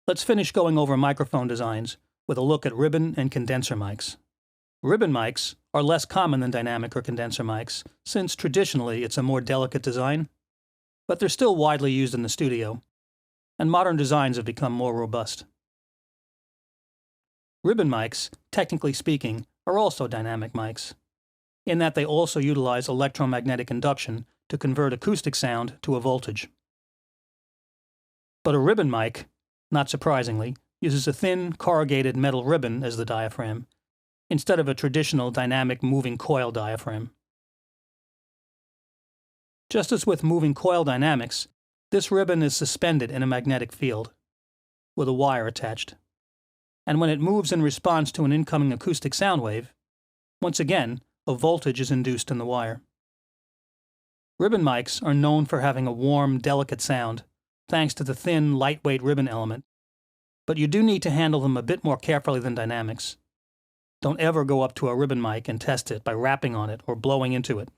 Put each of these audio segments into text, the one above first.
Let's finish going over microphone designs with a look at ribbon and condenser mics. Ribbon mics are less common than dynamic or condenser mics, since traditionally it's a more delicate design, but they're still widely used in the studio, and modern designs have become more robust. Ribbon mics, technically speaking, are also dynamic mics, in that they also utilize electromagnetic induction to convert acoustic sound to a voltage. But a ribbon mic, not surprisingly, uses a thin, corrugated metal ribbon as the diaphragm, instead of a traditional dynamic moving coil diaphragm. Just as with moving coil dynamics, this ribbon is suspended in a magnetic field, with a wire attached. And when it moves in response to an incoming acoustic sound wave, once again, a voltage is induced in the wire. Ribbon mics are known for having a warm, delicate sound, thanks to the thin, lightweight ribbon element, but you do need to handle them a bit more carefully than dynamics. Don't ever go up to a ribbon mic and test it by rapping on it or blowing into it.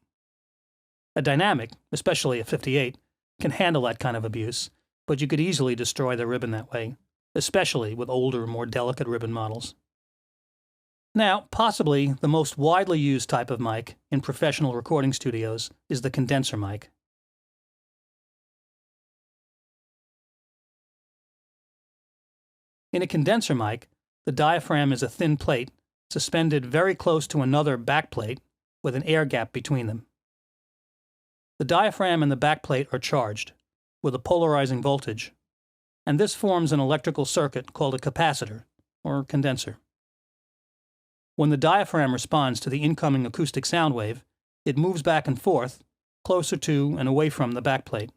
A dynamic, especially a 58, can handle that kind of abuse, but you could easily destroy the ribbon that way, especially with older, more delicate ribbon models. Now, possibly the most widely used type of mic in professional recording studios is the condenser mic. In a condenser mic, the diaphragm is a thin plate suspended very close to another backplate with an air gap between them. The diaphragm and the backplate are charged with a polarizing voltage, and this forms an electrical circuit called a capacitor, or condenser. When the diaphragm responds to the incoming acoustic sound wave, it moves back and forth, closer to and away from the backplate.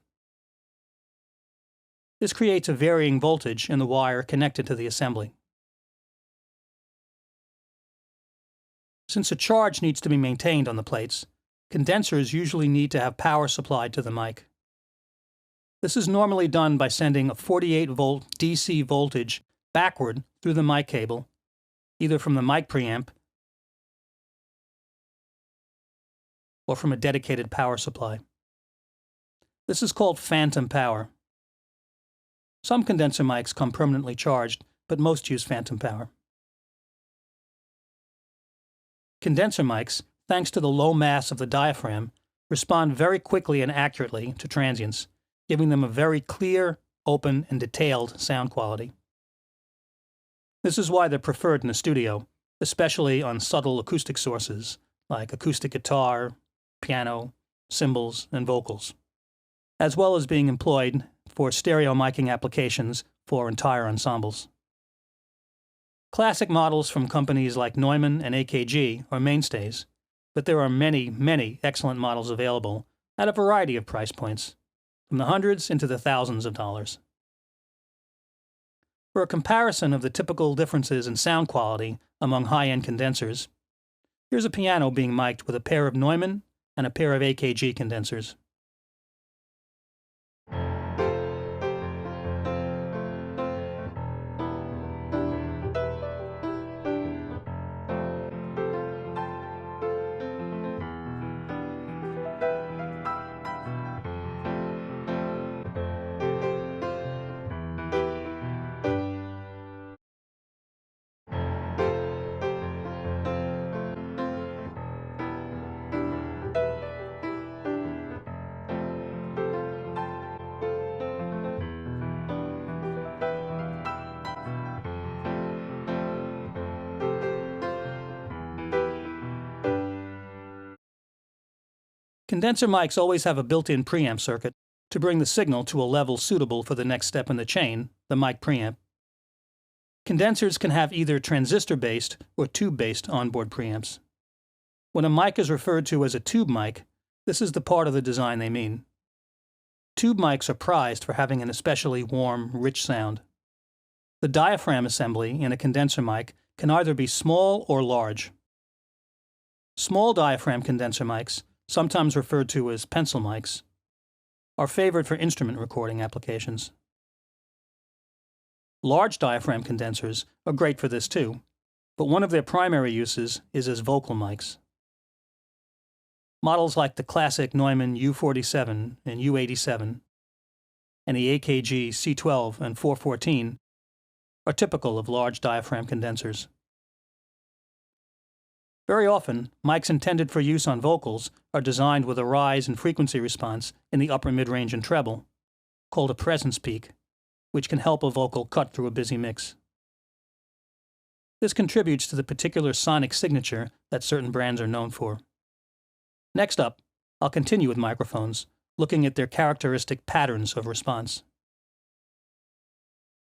This creates a varying voltage in the wire connected to the assembly. Since a charge needs to be maintained on the plates, condensers usually need to have power supplied to the mic. This is normally done by sending a 48-volt DC voltage backward through the mic cable, either from the mic preamp or from a dedicated power supply. This is called phantom power. Some condenser mics come permanently charged, but most use phantom power. Condenser mics, thanks to the low mass of the diaphragm, respond very quickly and accurately to transients, giving them a very clear, open, and detailed sound quality. This is why they're preferred in the studio, especially on subtle acoustic sources like acoustic guitar, piano, cymbals, and vocals, as well as being employed for stereo miking applications for entire ensembles. Classic models from companies like Neumann and AKG are mainstays, but there are many, many excellent models available at a variety of price points, from the hundreds into the thousands of dollars. For a comparison of the typical differences in sound quality among high-end condensers, here's a piano being mic'd with a pair of Neumann and a pair of AKG condensers. Condenser mics always have a built-in preamp circuit to bring the signal to a level suitable for the next step in the chain, the mic preamp. Condensers can have either transistor-based or tube-based onboard preamps. When a mic is referred to as a tube mic, this is the part of the design they mean. Tube mics are prized for having an especially warm, rich sound. The diaphragm assembly in a condenser mic can either be small or large. Small diaphragm condenser mics, sometimes referred to as pencil mics, are favored for instrument recording applications. Large diaphragm condensers are great for this too, but one of their primary uses is as vocal mics. Models like the classic Neumann U47 and U87 and the AKG C12 and 414 are typical of large diaphragm condensers. Very often, mics intended for use on vocals are designed with a rise in frequency response in the upper mid-range and treble, called a presence peak, which can help a vocal cut through a busy mix. This contributes to the particular sonic signature that certain brands are known for. Next up, I'll continue with microphones, looking at their characteristic patterns of response.